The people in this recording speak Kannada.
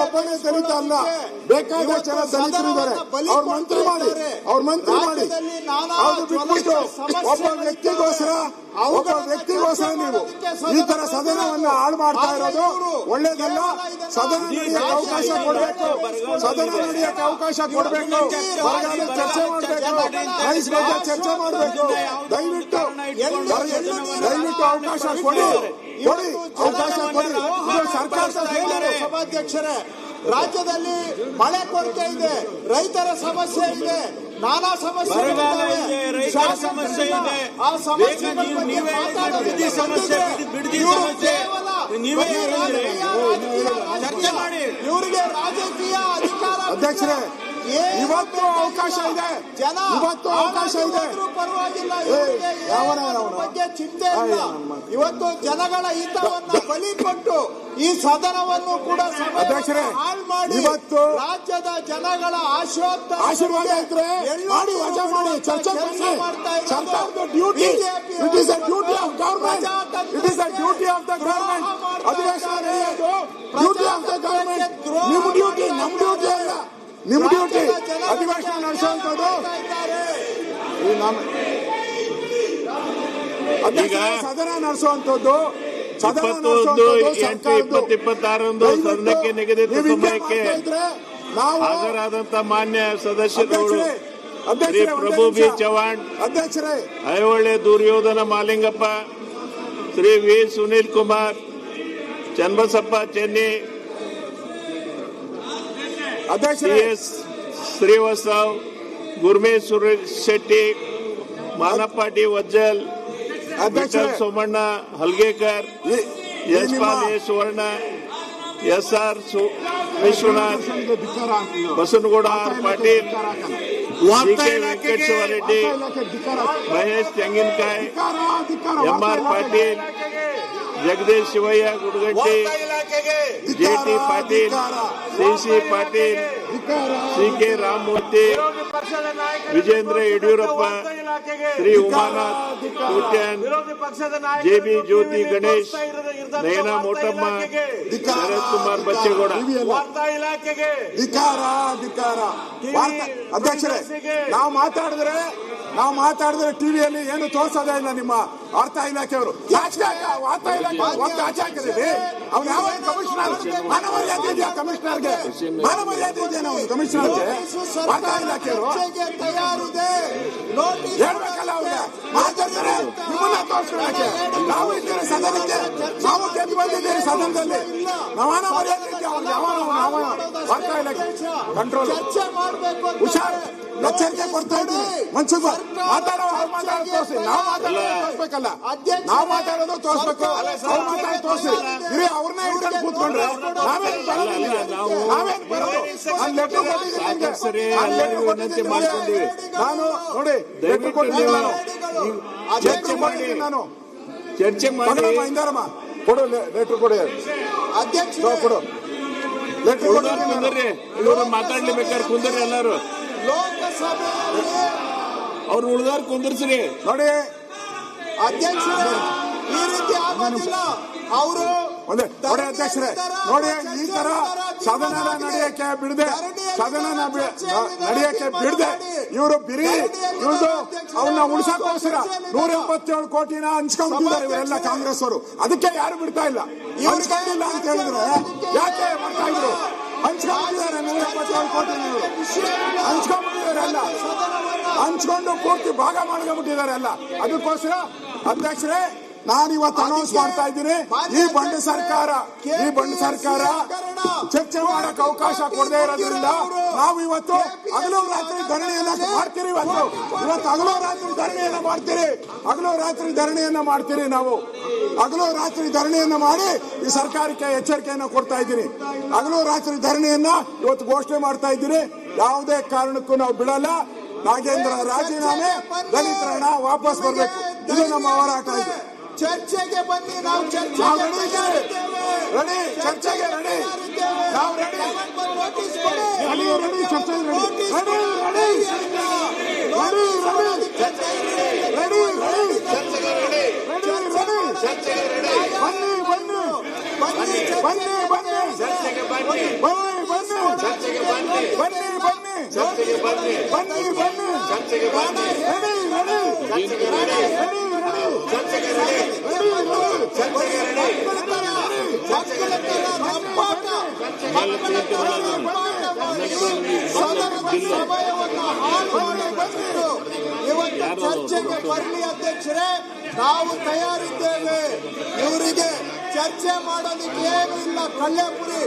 ಒಬ್ಬನೇ ದಲಿತ ಅಲ್ಲ, ಬೇಕಾದ ಜನ ದಲಿತರಿದ್ದಾರೆ. ಅವ್ರ ಮಂತ್ರಿ ಮಾಡಿ ಅದು ಬಿಟ್ಬಿಟ್ಟು ಒಬ್ಬ ವ್ಯಕ್ತಿಗೋಸ್ಕರ ನೀವು ಈ ತರ ಸದನವನ್ನ ಹಾಳು ಮಾಡ್ತಾ ಇರೋದು ಒಳ್ಳೇದಲ್ಲ. ಸದನ ನಡೆಯಕ್ಕೆ ಅವಕಾಶ ಕೊಡಬೇಕು, ಚರ್ಚೆ ಮಾಡಬೇಕು, ರೈಸ್ ಬಗ್ಗೆ ಚರ್ಚೆ ಮಾಡಬೇಕು. ದಯವಿಟ್ಟು ಅವಕಾಶ ಕೊಡಿ. ಸಭಾಧ್ಯಕ್ಷರೇ, ರಾಜ್ಯದಲ್ಲಿ ಮಳೆ ಕೊರತೆ ಇದೆ, ರೈತರ ಸಮಸ್ಯೆ ಇದೆ, ನಾನಾ ಸಮಸ್ಯೆ ಇದೆ. ಆ ಸಮಸ್ಯೆ ಇವರಿಗೆ ರಾಜಕೀಯ ಅಧಿಕಾರ. ಅಧ್ಯಕ್ಷರೇ, ಇವತ್ತು ಅವಕಾಶ ಇದೆ, ಪರವಾಗಿಲ್ಲ, ಬಗ್ಗೆ ಚಿಂತೆ ಇಲ್ಲ. ಇವತ್ತು ಜನಗಳ ಹಿತವನ್ನ ಬಲಿ ಕೊಟ್ಟು ಈ ಸದನವನ್ನು ಕೂಡ ಹಾಳು ಮಾಡಿ ರಾಜ್ಯದ ಜನಗಳ ಆಶೀರ್ವಾದ ಇದ್ರೆ ಮಾಡಿ, ವಜಾ ಮಾಡಿ, ಚರ್ಚೆ ಮಾಡ್ತಾ ಸರ್ಕಾರದ duty. It is a duty of government. ಅಧಿವೇಶನ ನಡೆಯೋದು ಡ್ಯೂಟಿ ಆಫ್ ದ ಗವರ್ಮೆಂಟ್. ನಿಮ್ಮ ಡ್ಯೂಟಿ, ನಮ್ಮ ಡ್ಯೂಟಿ ಅಲ್ಲ. ನಿಮ್ಮ ಡ್ಯೂಟಿ ಅಧಿವೇಶನ ನಡೆಸುವಂತದ್ದು. ಸದನ ನಡೆಸುವಂತದ್ದು 21-8-2026 ಸದನಕ್ಕೆ ನಿಗದಿತ ಸಮಯಕ್ಕೆ ಹಾಜರಾದಂತ ಮಾನ್ಯ ಸದಸ್ಯರುಗಳು ಶ್ರೀ ಪ್ರಭು ಬಿ ಚವ್ಹಾಣ್, ಅಧ್ಯಕ್ಷರೇ, Aihole Duryodhana Malingappa, Shri V Sunil Kumar, Channabasappa Chenni, CS Srivastav, Gurmesh Shetty, Manappa D Vajjal, Vittal Somanna Halgekar, Yashpal Suvarna, SR Vishwanath, Basanagouda R Patil, CK Venkateshwara Reddy, Mahesh Tenginakai, MR Patil, Jagadish Shivaiah ಗುಡಗಟ್ಟಿ, JT Patil, CC Patil, CK Ramamurthy, Vijendra Yediyurappa, Shri Umanath ಕೂಟ್ಯಾನ್, JB ಜ್ಯೋತಿ ಗಣೇಶ್, ನಯನಾ ಮೋಟಮ್ಮ, ಶರತ್ ಕುಮಾರ್ ಬಚ್ಚೇಗೌಡ. ಅಧ್ಯಕ್ಷರೇ, ನಾವು ಮಾತಾಡಿದ್ರೆ ಟಿವಿಯಲ್ಲಿ ಏನು ತೋರಿಸೋದೇ ಇಲ್ಲ. ನಿಮ್ಮ ವಾರ್ತಾ ಇಲಾಖೆಯವರು ವಾರ್ತಾ ಇಲಾಖೆ ಆಚೆ ಹಾಕಿದ್ರಿ. ಅವ್ನು ಯಾವ ಕಮಿಷನರ್? ಮಾನವರ್ಯಾದೆ ಇದೆಯಾ ಕಮಿಷನರ್ಗೆ? ಮಾನವರ್ಯಾದೆ ಇದೆಯಾ ಕಮಿಷನರ್ಗೆ? ವಾರ್ತಾ ಇಲಾಖೆಯವರು ಹೇಳ್ಬೇಕಲ್ಲ. ಅವ್ರಿಗೆ ಮಾತಾಡ್ತಾರೆ, ನಿಮ್ಮನ್ನ ತೋರಿಸ್ಕೊಳಕ್ಕೆ. ನಾವು ಇದ್ದೇವೆ ಸದನಕ್ಕೆ, ನಾವು ಗೆದ್ದು ಬಂದಿದ್ದೇವೆ ಸದನದಲ್ಲಿ. ಮಾನವರ್ಯಾದೆ ಇದೆಯಾ ಅವ್ರಿಗೆ? ವಾರ್ತಾ ಇಲಾಖೆ ಕಂಟ್ರೋಲ್, ಹುಷಾರ್, ಎಚ್ಚರಿಕೆ ಕೊಡ್ತಾ ಇದ್ದೀವಿ. ಮನ್ಸಿಗೆ ತೋರಿಸಿ. ನಾವು ತೋರಿಸ್ಬೇಕಲ್ಲ, ನಾವು ಮಾತಾಡೋದು ತೋರಿಸ್ಬೇಕು, ಅವ್ರು ಮಾತಾಡೋದು ತೋರಿಸಿ. ಇರಿ, ಅವ್ರನ್ನೇ ಹಿಡ್ಕೊಂಡು ಕೂತ್ಕೊಂಡ್ರೆ ನಾವೇನು ಬರೋದಿಲ್ಲ. ನಾನು ನೋಡಿ ಲೆಟ್ರ್ ಕೊಟ್ಟಿದ್ದೀನಿ. ಚರ್ಚೆ ಮಾಡಿ, ನಾನು ಚರ್ಚೆ ಮಾಡಿ. ಇಂದಾರಮ್ಮ ಕೊಡು, ಲೆಟ್ರ್ ಕೊಡಿ. ಅಧ್ಯಕ್ಷ ಕೊಡು, ಲೆಟ್ರ್ ಕೊಡಿ. ಇವರು ಮಾತಾಡ್ಲೇಬೇಕಾದ್ರೆ ಕುಂದರಿ ಎಲ್ಲಾರು. ಅವ್ರು ಉಳಿದಾರ ಕುಂದರ್ಸ್ರಿ. ನೋಡಿ ಅಧ್ಯಕ್ಷರೇ, ಈ ರೀತಿ ಆಗೋದಿಲ್ಲ. ಅವರು ನೋಡಿ ಅಧ್ಯಕ್ಷರೇ, ನೋಡಿ ಈ ತರ ಸದನ ನಡೆಯಕ್ಕೆ ಬಿಡದೆ ಇವರು ಬಿರಿ ಇವ್ರದ್ದು ಅವನ್ನ ಉಳಿಸಕ್ಕೋಸ್ಕರ 177 ಕೋಟಿನ ಹಂಚ್ಕೊಂಡಿದ್ದಾರೆ ಇವರೆಲ್ಲ ಕಾಂಗ್ರೆಸ್ ಅವರು. ಅದಕ್ಕೆ ಯಾರು ಬಿಡ್ತಾ ಇಲ್ಲ. ಹಂಚ್ಕೊಂಡಿಲ್ಲ ಅಂತ ಹೇಳಿದ್ರೆ ಯಾಕೆ ಮಾಡ್ತಾ ಇದ್ರು? ಹಂಚ್ಕೊಂಡಿದ್ದಾರೆ 177 ಕೋಟಿನ ಇವರು ಹಂಚ್ಕೊಂಡ್ಬಿಟ್ಟಿದ್ದಾರೆ. ಎಲ್ಲ ಹಂಚ್ಕೊಂಡು ಪೂರ್ತಿ ಭಾಗ ಮಾಡ್ಕೊಂಡ್ಬಿಟ್ಟಿದ್ದಾರೆ ಎಲ್ಲ. ಅದಕ್ಕೋಸ್ಕರ ಅಧ್ಯಕ್ಷರೇ, ನಾನಿವತ್ತು ಅನೌನ್ಸ್ ಮಾಡ್ತಾ ಇದ್ದೀನಿ, ಈ ಬಂಡ ಸರ್ಕಾರ ಚರ್ಚೆ ಮಾಡಕ್ಕೆ ಅವಕಾಶ ಕೊಡದೇ ಇರೋದ್ರಿಂದ ನಾವು ಇವತ್ತು ಹಗಲು ರಾತ್ರಿ ಧರಣಿಯನ್ನ ಮಾಡ್ತೀರಿ. ಇವತ್ತು ಹಗಲು ರಾತ್ರಿ ಧರಣಿಯನ್ನ ಮಾಡ್ತೀರಿ. ನಾವು ಹಗಲು ರಾತ್ರಿ ಧರಣಿಯನ್ನ ಮಾಡಿ ಈ ಸರ್ಕಾರಕ್ಕೆ ಎಚ್ಚರಿಕೆಯನ್ನ ಕೊಡ್ತಾ ಇದ್ದೀನಿ. ಹಗಲು ರಾತ್ರಿ ಧರಣಿಯನ್ನ ಇವತ್ತು ಘೋಷಣೆ ಮಾಡ್ತಾ ಇದ್ದೀನಿ. ಯಾವುದೇ ಕಾರಣಕ್ಕೂ ನಾವು ಬಿಡಲ್ಲ. ನಾಗೇಂದ್ರ ರಾಜೀನಾಮೆ, ದಲಿತರ ಹಣ ವಾಪಸ್ ಬರಬೇಕು. ಇದು ನಮ್ಮ ಹೋರಾಟ ಇದೆ. ಚರ್ಚೆಗೆ ಬನ್ನಿ, ನಾವು ಚರ್ಚೆಗೆ ರೆಡಿ, ಚರ್ಚೆಗೆ ರೆಡಿ, ನಾವು ರೆಡಿ, ಸಮಯವನ್ನು ಹಾಳು ಮಾಡಿ ಬಂದಿರು. ಇವತ್ತು ಚರ್ಚೆಗೆ ಬರಲಿ ಅಧ್ಯಕ್ಷರೇ, ನಾವು ತಯಾರಿದ್ದೇವೆ. ಇವರಿಗೆ ಚರ್ಚೆ ಮಾಡೋದಕ್ಕೆ ಏನು ಇಲ್ಲ. ಕಲ್ಯಾಪುರಿ